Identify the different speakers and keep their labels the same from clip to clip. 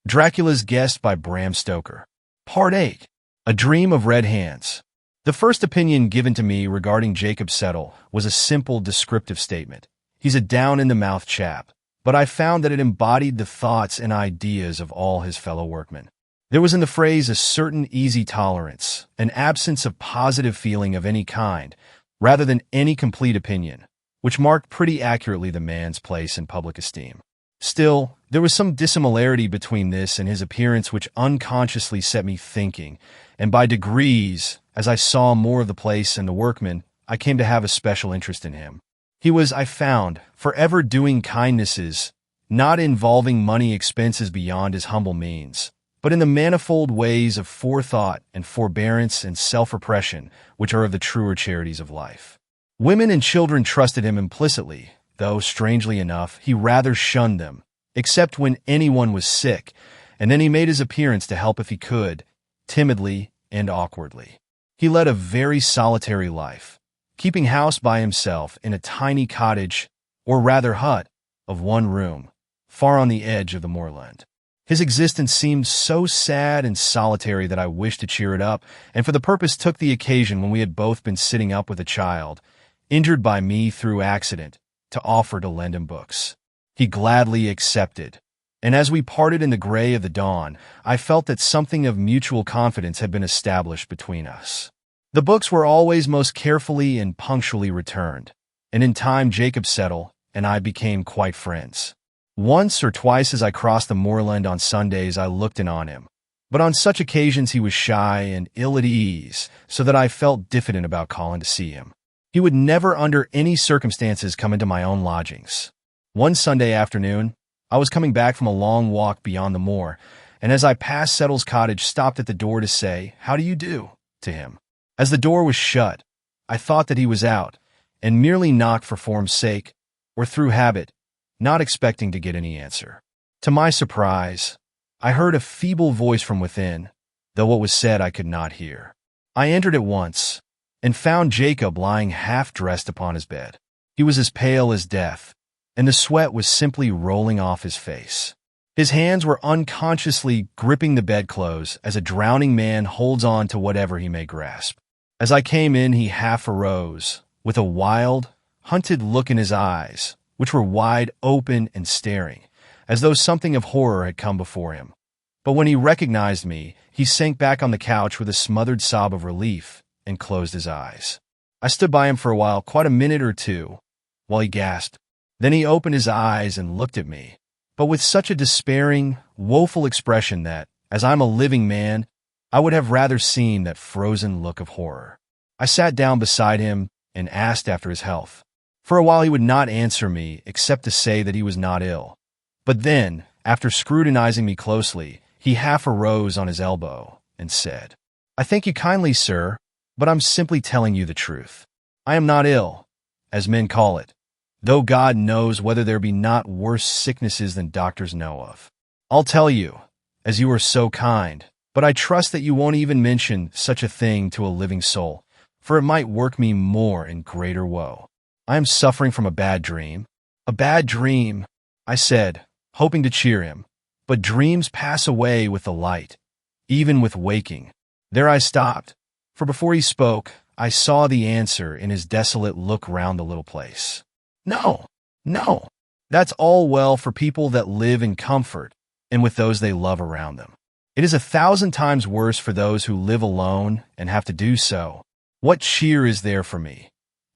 Speaker 1: Dracula's Guest by Bram Stoker. Part 8. A Dream of Red Hands. The first opinion given to me regarding Jacob Settle was a simple descriptive statement. He's a down-in-the-mouth chap, but I found that it embodied the thoughts and ideas of all his fellow workmen. There was in the phrase a certain easy tolerance, an absence of positive feeling of any kind, rather than any complete opinion, which marked pretty accurately the man's place in public esteem. Still, there was some dissimilarity between this and his appearance which unconsciously set me thinking, and by degrees, as I saw more of the place and the workmen, I came to have a special interest in him. He was, I found, forever doing kindnesses, not involving money expenses beyond his humble means, but in the manifold ways of forethought and forbearance and self-repression which are of the truer charities of life. Women and children trusted him implicitly, though, strangely enough, he rather shunned them, except when anyone was sick, and then he made his appearance to help if he could, timidly and awkwardly. He led a very solitary life, keeping house by himself in a tiny cottage, or rather hut, of one room, far on the edge of the moorland. His existence seemed so sad and solitary that I wished to cheer it up, and for the purpose took the occasion when we had both been sitting up with a child, injured by me through accident, to offer to lend him books. He gladly accepted, and as we parted in the gray of the dawn, I felt that something of mutual confidence had been established between us. The books were always most carefully and punctually returned, and in time Jacob Settle and I became quite friends. Once or twice as I crossed the moorland on Sundays I looked in on him, but on such occasions he was shy and ill at ease, so that I felt diffident about calling to see him. He would never under any circumstances come into my own lodgings. One Sunday afternoon, I was coming back from a long walk beyond the moor, and as I passed Settle's cottage stopped at the door to say, "How do you do?" to him. As the door was shut, I thought that he was out, and merely knocked for form's sake, or through habit, not expecting to get any answer. To my surprise, I heard a feeble voice from within, though what was said I could not hear. I entered at once, and found Jacob lying half-dressed upon his bed. He was as pale as death, and the sweat was simply rolling off his face. His hands were unconsciously gripping the bedclothes as a drowning man holds on to whatever he may grasp. As I came in, he half arose, with a wild, hunted look in his eyes, which were wide open and staring, as though something of horror had come before him. But when he recognized me, he sank back on the couch with a smothered sob of relief, and closed his eyes. I stood by him for a while, quite a minute or two, while he gasped. Then he opened his eyes and looked at me, but with such a despairing, woeful expression that, as I'm a living man, I would have rather seen that frozen look of horror. I sat down beside him and asked after his health. For a while he would not answer me except to say that he was not ill. But then, after scrutinizing me closely, he half arose on his elbow and said, "I thank you kindly, sir, but I'm simply telling you the truth. I am not ill, as men call it, though God knows whether there be not worse sicknesses than doctors know of. I'll tell you, as you are so kind, but I trust that you won't even mention such a thing to a living soul, for it might work me more and greater woe. I am suffering from a bad dream." "A bad dream," I said, hoping to cheer him, "but dreams pass away with the light, even with waking." There I stopped, for before he spoke, I saw the answer in his desolate look round the little place. "No, no, that's all well for people that live in comfort and with those they love around them. It is 1,000 times worse for those who live alone and have to do so. What cheer is there for me,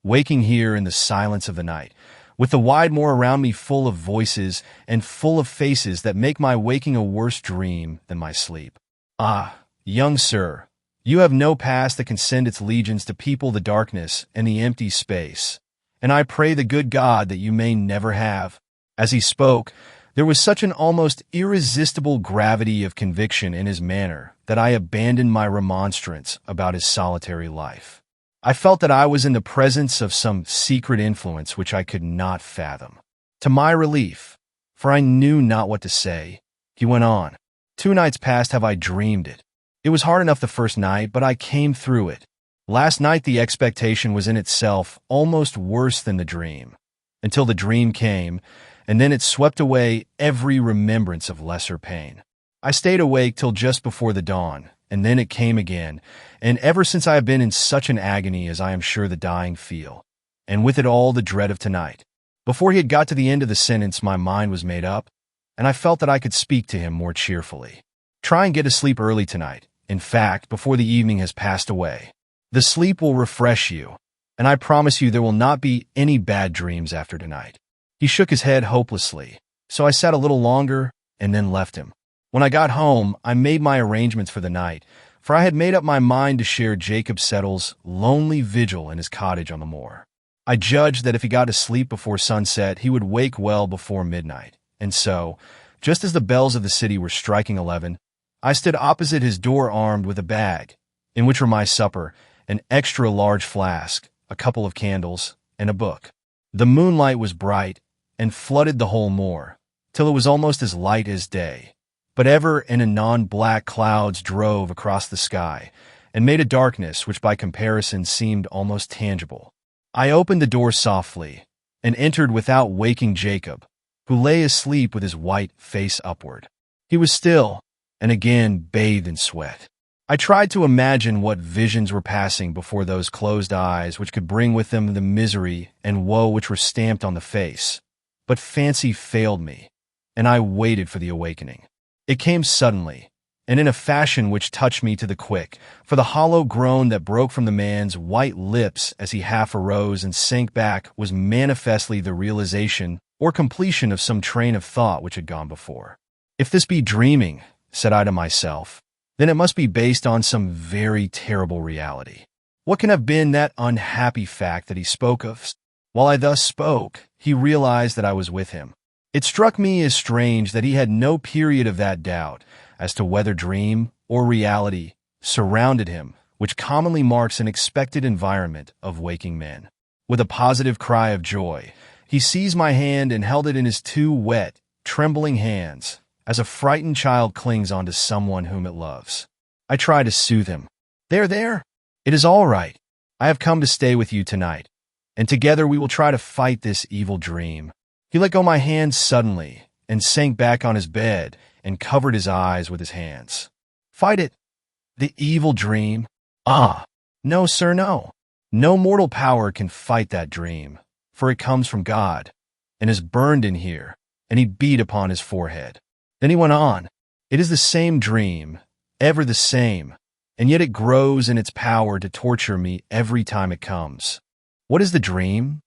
Speaker 1: waking here in the silence of the night, with the wide moor around me full of voices and full of faces that make my waking a worse dream than my sleep? Ah, young sir, you have no past that can send its legions to people the darkness and the empty space, and I pray the good God that you may never have." As he spoke, there was such an almost irresistible gravity of conviction in his manner that I abandoned my remonstrance about his solitary life. I felt that I was in the presence of some secret influence which I could not fathom. To my relief, for I knew not what to say, he went on, "2 nights past have I dreamed it. It was hard enough the first night, but I came through it. Last night the expectation was in itself almost worse than the dream, until the dream came, and then it swept away every remembrance of lesser pain. I stayed awake till just before the dawn, and then it came again, and ever since I have been in such an agony as I am sure the dying feel, and with it all the dread of tonight. Before he had got to the end of the sentence, my mind was made up, and I felt that I could speak to him more cheerfully. Try and get to sleep early tonight, in fact, before the evening has passed away. The sleep will refresh you, and I promise you there will not be any bad dreams after tonight. He shook his head hopelessly, so I sat a little longer and then left him. When I got home, I made my arrangements for the night, for I had made up my mind to share Jacob Settle's lonely vigil in his cottage on the moor. I judged that if he got to sleep before sunset, he would wake well before midnight, and so, just as the bells of the city were striking 11, I stood opposite his door armed with a bag, in which were my supper, an extra-large flask, a couple of candles, and a book. The moonlight was bright and flooded the whole moor, till it was almost as light as day. But ever and anon black clouds drove across the sky and made a darkness which by comparison seemed almost tangible. I opened the door softly and entered without waking Jacob, who lay asleep with his white face upward. He was still, and again bathed in sweat. I tried to imagine what visions were passing before those closed eyes which could bring with them the misery and woe which were stamped on the face, but fancy failed me, and I waited for the awakening. It came suddenly, and in a fashion which touched me to the quick, for the hollow groan that broke from the man's white lips as he half arose and sank back was manifestly the realization or completion of some train of thought which had gone before. If this be dreaming, said I to myself, then it must be based on some very terrible reality. What can have been that unhappy fact that he spoke of? While I thus spoke, he realized that I was with him. It struck me as strange that he had no period of that doubt as to whether dream or reality surrounded him, which commonly marks an expected environment of waking men. With a positive cry of joy, he seized my hand and held it in his two wet, trembling hands, as a frightened child clings onto someone whom it loves. I tried to soothe him. There. It is all right. I have come to stay with you tonight, and together we will try to fight this evil dream. He let go my hand suddenly and sank back on his bed and covered his eyes with his hands. Fight it? The evil dream? Ah, no, sir, no. No mortal power can fight that dream, for it comes from God, and is burned in here, and he beat upon his forehead. Then he went on, it is the same dream, ever the same, and yet it grows in its power to torture me every time it comes. What is the dream?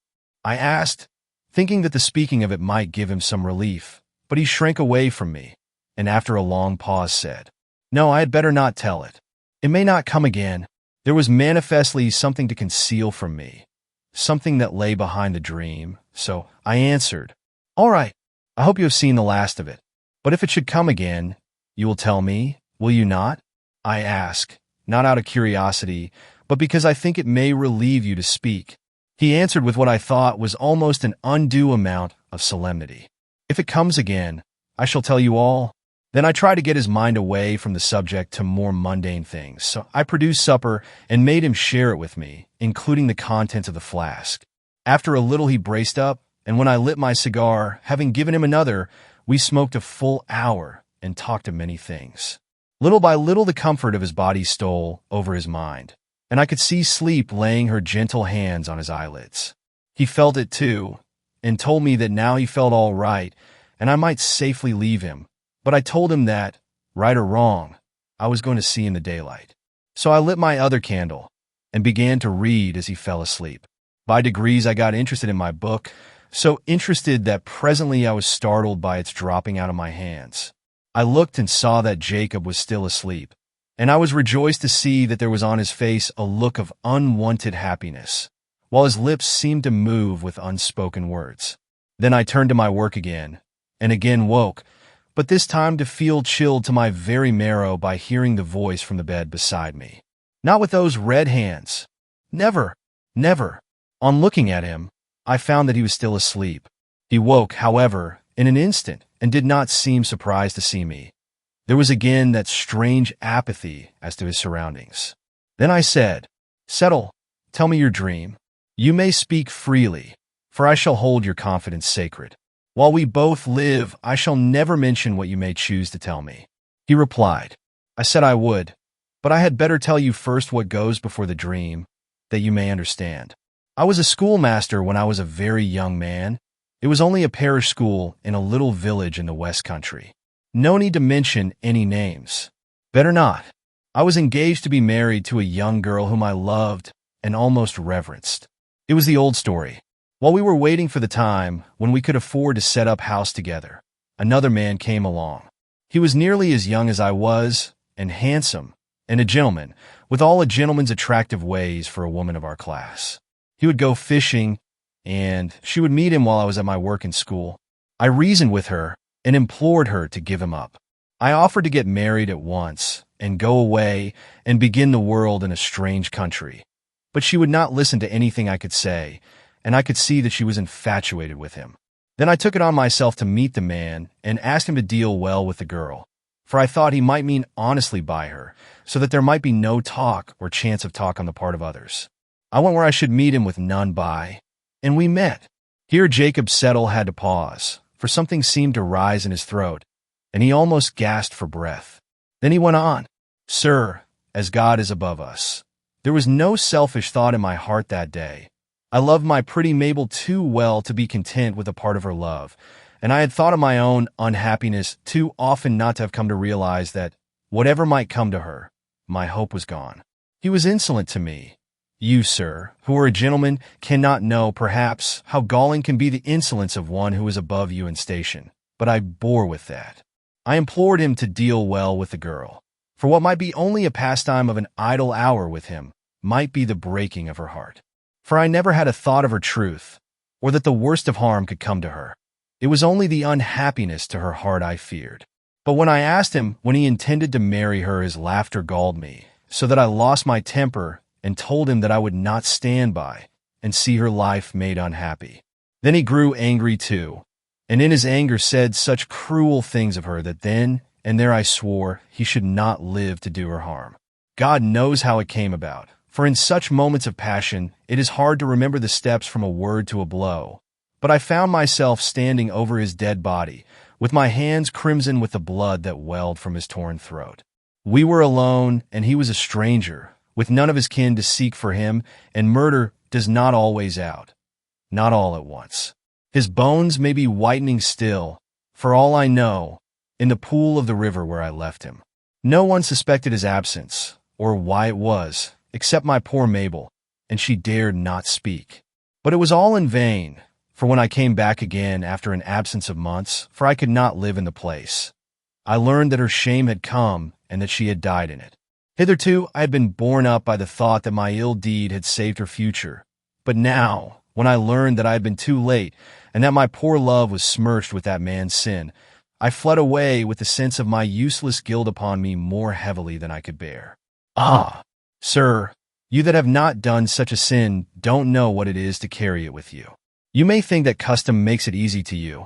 Speaker 1: I asked, thinking that the speaking of it might give him some relief, but he shrank away from me, and after a long pause said, No, I had better not tell it. It may not come again. There was manifestly something to conceal from me, something that lay behind the dream, so I answered, All right, I hope you have seen the last of it. But if it should come again, you will tell me, will you not? I ask, not out of curiosity, but because I think it may relieve you to speak. He answered with what I thought was almost an undue amount of solemnity. If it comes again, I shall tell you all. Then I tried to get his mind away from the subject to more mundane things, so I produced supper and made him share it with me, including the contents of the flask. After a little he braced up, and when I lit my cigar, having given him another, we smoked a full hour and talked of many things. Little by little the comfort of his body stole over his mind, and I could see sleep laying her gentle hands on his eyelids. He felt it too, and told me that now he felt all right, and I might safely leave him, but I told him that, right or wrong, I was going to see in the daylight. So I lit my other candle, and began to read as he fell asleep. By degrees I got interested in my book, so interested that presently I was startled by its dropping out of my hands. I looked and saw that Jacob was still asleep, and I was rejoiced to see that there was on his face a look of unwonted happiness, while his lips seemed to move with unspoken words. Then I turned to my work again, and again woke, but this time to feel chilled to my very marrow by hearing the voice from the bed beside me. Not with those red hands. Never, never. On looking at him, I found that he was still asleep. He woke, however, in an instant, and did not seem surprised to see me. There was again that strange apathy as to his surroundings. Then I said, Settle, tell me your dream. You may speak freely, for I shall hold your confidence sacred. While we both live, I shall never mention what you may choose to tell me. He replied. I said I would, but I had better tell you first what goes before the dream, that you may understand. I was a schoolmaster when I was a very young man. It was only a parish school in a little village in the West Country. No need to mention any names. Better not. I was engaged to be married to a young girl whom I loved and almost reverenced. It was the old story. While we were waiting for the time when we could afford to set up house together, another man came along. He was nearly as young as I was, and handsome, and a gentleman, with all a gentleman's attractive ways for a woman of our class. He would go fishing, and she would meet him while I was at my work in school. I reasoned with her and implored her to give him up. I offered to get married at once and go away and begin the world in a strange country. But she would not listen to anything I could say, and I could see that she was infatuated with him. Then I took it on myself to meet the man and asked him to deal well with the girl, for I thought he might mean honestly by her, so that there might be no talk or chance of talk on the part of others. I went where I should meet him with none by, and we met. Here Jacob Settle had to pause, for something seemed to rise in his throat, and he almost gasped for breath. Then he went on, Sir, as God is above us, there was no selfish thought in my heart that day. I loved my pretty Mabel too well to be content with a part of her love, and I had thought of my own unhappiness too often not to have come to realize that, whatever might come to her, my hope was gone. He was insolent to me. You, sir, who are a gentleman, cannot know, perhaps, how galling can be the insolence of one who is above you in station, but I bore with that. I implored him to deal well with the girl, for what might be only a pastime of an idle hour with him might be the breaking of her heart. For I never had a thought of her truth, or that the worst of harm could come to her. It was only the unhappiness to her heart I feared. But when I asked him when he intended to marry her, his laughter galled me, so that I lost my temper and told him that I would not stand by and see her life made unhappy. Then he grew angry too, and in his anger said such cruel things of her that then and there I swore he should not live to do her harm. God knows how it came about, for in such moments of passion it is hard to remember the steps from a word to a blow. But I found myself standing over his dead body, with my hands crimson with the blood that welled from his torn throat. We were alone, and he was a stranger, with none of his kin to seek for him, and murder does not always out, not all at once. His bones may be whitening still, for all I know, in the pool of the river where I left him. No one suspected his absence, or why it was, except my poor Mabel, and she dared not speak. But it was all in vain, for when I came back again after an absence of months, for I could not live in the place, I learned that her shame had come and that she had died in it. Hitherto I had been borne up by the thought that my ill deed had saved her future, but now, when I learned that I had been too late and that my poor love was smirched with that man's sin, I fled away with the sense of my useless guilt upon me more heavily than I could bear. Ah, sir, you that have not done such a sin don't know what it is to carry it with you. You may think that custom makes it easy to you,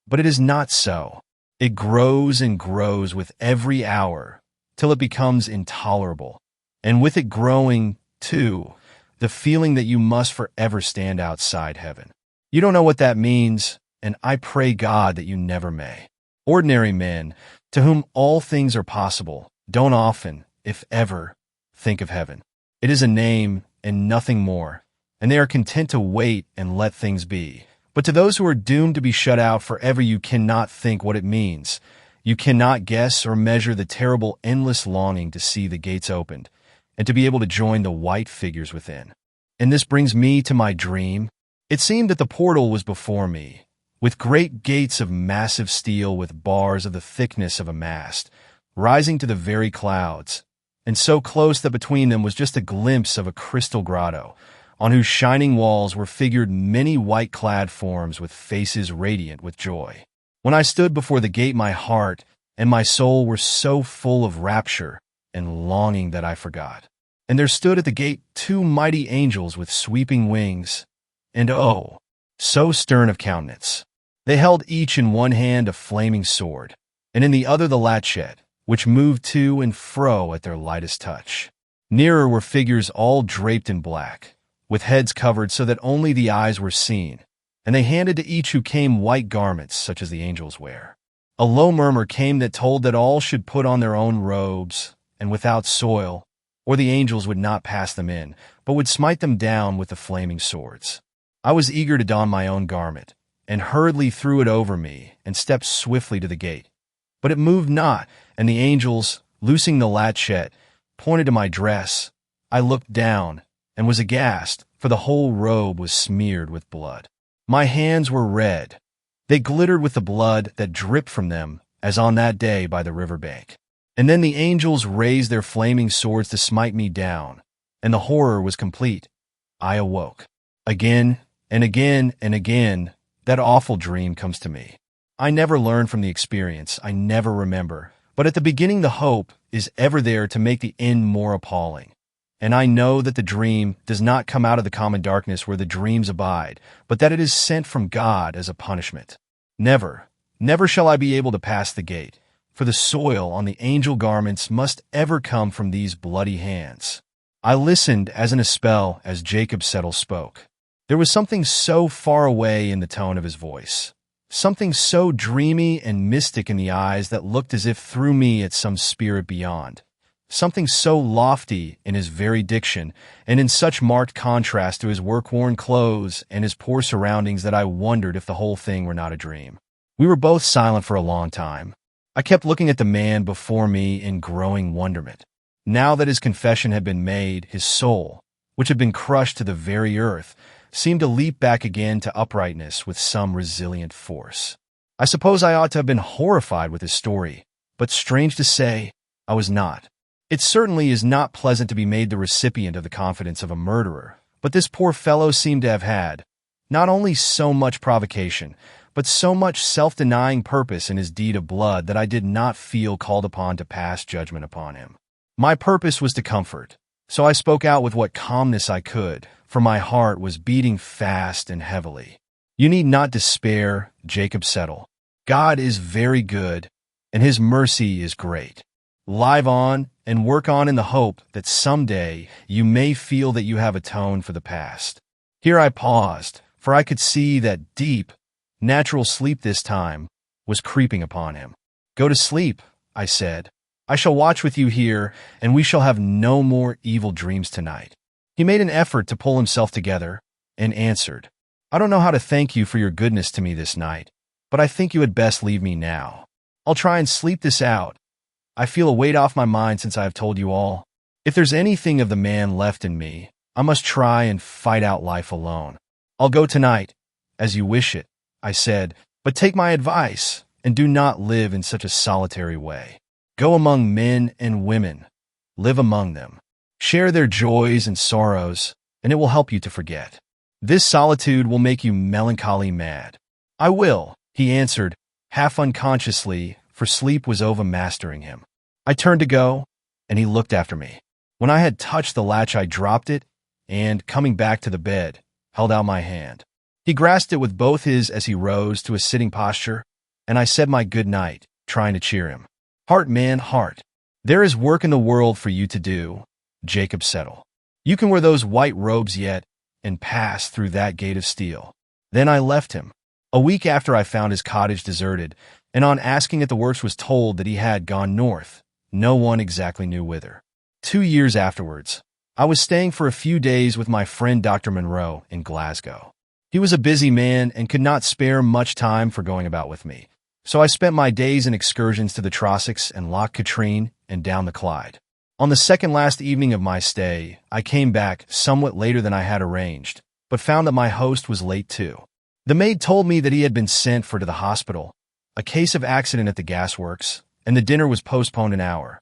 Speaker 1: but it is not so. It grows and grows with every hour, till it becomes intolerable, and with it growing, too, the feeling that you must forever stand outside heaven. You don't know what that means, and I pray God that you never may. Ordinary men, to whom all things are possible, don't often, if ever, think of heaven. It is a name and nothing more, and they are content to wait and let things be. But to those who are doomed to be shut out forever, you cannot think what it means. You cannot guess or measure the terrible, endless longing to see the gates opened and to be able to join the white figures within. And this brings me to my dream. It seemed that the portal was before me, with great gates of massive steel with bars of the thickness of a mast, rising to the very clouds, and so close that between them was just a glimpse of a crystal grotto, on whose shining walls were figured many white-clad forms with faces radiant with joy. When I stood before the gate, my heart and my soul were so full of rapture and longing that I forgot. And there stood at the gate 2 mighty angels with sweeping wings, and oh, so stern of countenance. They held each in one hand a flaming sword, and in the other the latchet, which moved to and fro at their lightest touch. Nearer were figures all draped in black, with heads covered so that only the eyes were seen, and they handed to each who came white garments such as the angels wear. A low murmur came that told that all should put on their own robes, and without soil, or the angels would not pass them in, but would smite them down with the flaming swords. I was eager to don my own garment, and hurriedly threw it over me, and stepped swiftly to the gate. But it moved not, and the angels, loosing the latchet, pointed to my dress. I looked down, and was aghast, for the whole robe was smeared with blood. My hands were red. They glittered with the blood that dripped from them, as on that day by the river bank. And then the angels raised their flaming swords to smite me down, and the horror was complete. I awoke. Again, and again, and again, that awful dream comes to me. I never learn from the experience, I never remember, but at the beginning the hope is ever there to make the end more appalling. And I know that the dream does not come out of the common darkness where the dreams abide, but that it is sent from God as a punishment. Never, never shall I be able to pass the gate, for the soil on the angel garments must ever come from these bloody hands. I listened as in a spell as Jacob Settle spoke. There was something so far away in the tone of his voice, something so dreamy and mystic in the eyes that looked as if through me at some spirit beyond, something so lofty in his very diction and in such marked contrast to his work-worn clothes and his poor surroundings that I wondered if the whole thing were not a dream. We were both silent for a long time. I kept looking at the man before me in growing wonderment. Now that his confession had been made, his soul, which had been crushed to the very earth, seemed to leap back again to uprightness with some resilient force. I suppose I ought to have been horrified with his story, but strange to say, I was not. It certainly is not pleasant to be made the recipient of the confidence of a murderer, but this poor fellow seemed to have had not only so much provocation, but so much self-denying purpose in his deed of blood that I did not feel called upon to pass judgment upon him. My purpose was to comfort, so I spoke out with what calmness I could, for my heart was beating fast and heavily. You need not despair, Jacob Settle. God is very good, and his mercy is great. Live on and work on in the hope that someday you may feel that you have atoned for the past. Here I paused, for I could see that deep, natural sleep this time was creeping upon him. Go to sleep, I said. I shall watch with you here, and we shall have no more evil dreams tonight. He made an effort to pull himself together and answered, I don't know how to thank you for your goodness to me this night, but I think you had best leave me now. I'll try and sleep this out. I feel a weight off my mind since I have told you all. If there's anything of the man left in me, I must try and fight out life alone. I'll go tonight, as you wish it, I said, but take my advice, and do not live in such a solitary way. Go among men and women. Live among them. Share their joys and sorrows, and it will help you to forget. This solitude will make you melancholy mad. I will, he answered, half unconsciously, for sleep was overmastering him. I turned to go, and he looked after me. When I had touched the latch, I dropped it, and, coming back to the bed, held out my hand. He grasped it with both his as he rose to a sitting posture, and I said my good night, trying to cheer him. Heart, man, heart. There is work in the world for you to do, Jacob Settle. You can wear those white robes yet and pass through that gate of steel. Then I left him. A week after I found his cottage deserted, and on asking at the works was told that he had gone north. No one exactly knew whither. 2 years afterwards, I was staying for a few days with my friend Dr. Monroe in Glasgow. He was a busy man and could not spare much time for going about with me, so I spent my days in excursions to the Trossachs and Loch Katrine and down the Clyde. On the second last evening of my stay, I came back somewhat later than I had arranged, but found that my host was late too. The maid told me that he had been sent for to the hospital, a case of accident at the gasworks, and the dinner was postponed an hour.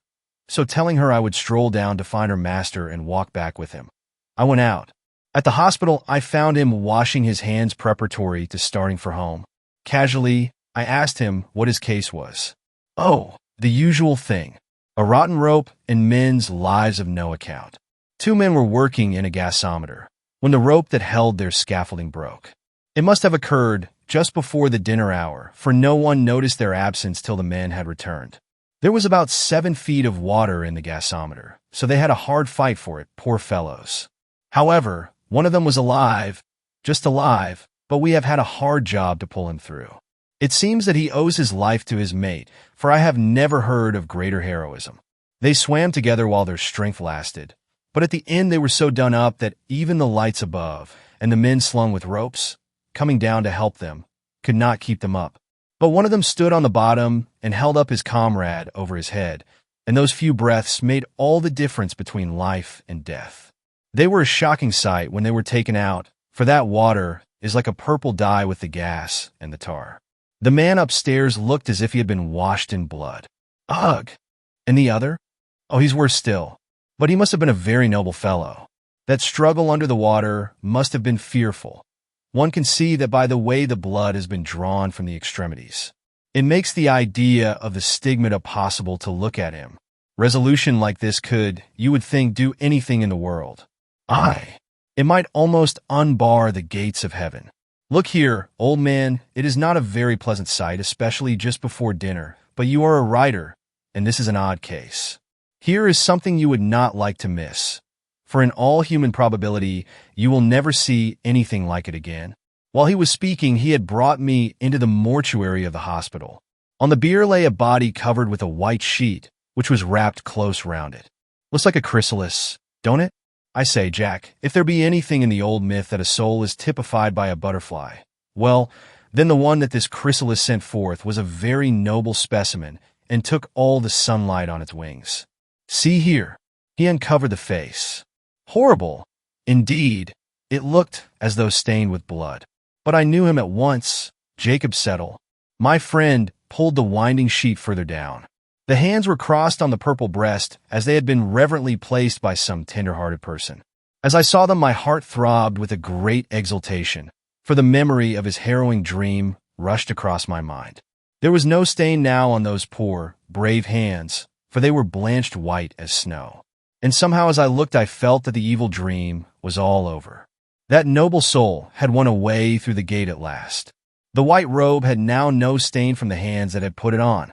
Speaker 1: So telling her I would stroll down to find her master and walk back with him, I went out. At the hospital, I found him washing his hands preparatory to starting for home. Casually, I asked him what his case was. Oh, the usual thing. A rotten rope and men's lives of no account. 2 men were working in a gasometer when the rope that held their scaffolding broke. It must have occurred just before the dinner hour, for no one noticed their absence till the men had returned. There was about 7 feet of water in the gasometer, so they had a hard fight for it, poor fellows. However, one of them was alive, just alive, but we have had a hard job to pull him through. It seems that he owes his life to his mate, for I have never heard of greater heroism. They swam together while their strength lasted, but at the end they were so done up that even the lights above, and the men slung with ropes, coming down to help them, could not keep them up. But one of them stood on the bottom and held up his comrade over his head, and those few breaths made all the difference between life and death. They were a shocking sight when they were taken out, for that water is like a purple dye with the gas and the tar. The man upstairs looked as if he had been washed in blood. Ugh! And the other? Oh, he's worse still. But he must have been a very noble fellow. That struggle under the water must have been fearful. One can see that by the way the blood has been drawn from the extremities. It makes the idea of the stigmata possible to look at him. Resolution like this could, you would think, do anything in the world. Aye. It might almost unbar the gates of heaven. Look here, old man, it is not a very pleasant sight, especially just before dinner, but you are a writer, and this is an odd case. Here is something you would not like to miss, for in all human probability, you will never see anything like it again. While he was speaking, he had brought me into the mortuary of the hospital. On the bier lay a body covered with a white sheet, which was wrapped close round it. Looks like a chrysalis, don't it? I say, Jack, if there be anything in the old myth that a soul is typified by a butterfly, well, then the one that this chrysalis sent forth was a very noble specimen and took all the sunlight on its wings. See here. He uncovered the face. Horrible. Indeed, it looked as though stained with blood. But I knew him at once, Jacob Settle. My friend pulled the winding sheet further down. The hands were crossed on the purple breast as they had been reverently placed by some tender-hearted person. As I saw them, my heart throbbed with a great exultation, for the memory of his harrowing dream rushed across my mind. There was no stain now on those poor, brave hands, for they were blanched white as snow. And somehow as I looked, I felt that the evil dream was all over. That noble soul had won a way through the gate at last. The white robe had now no stain from the hands that had put it on.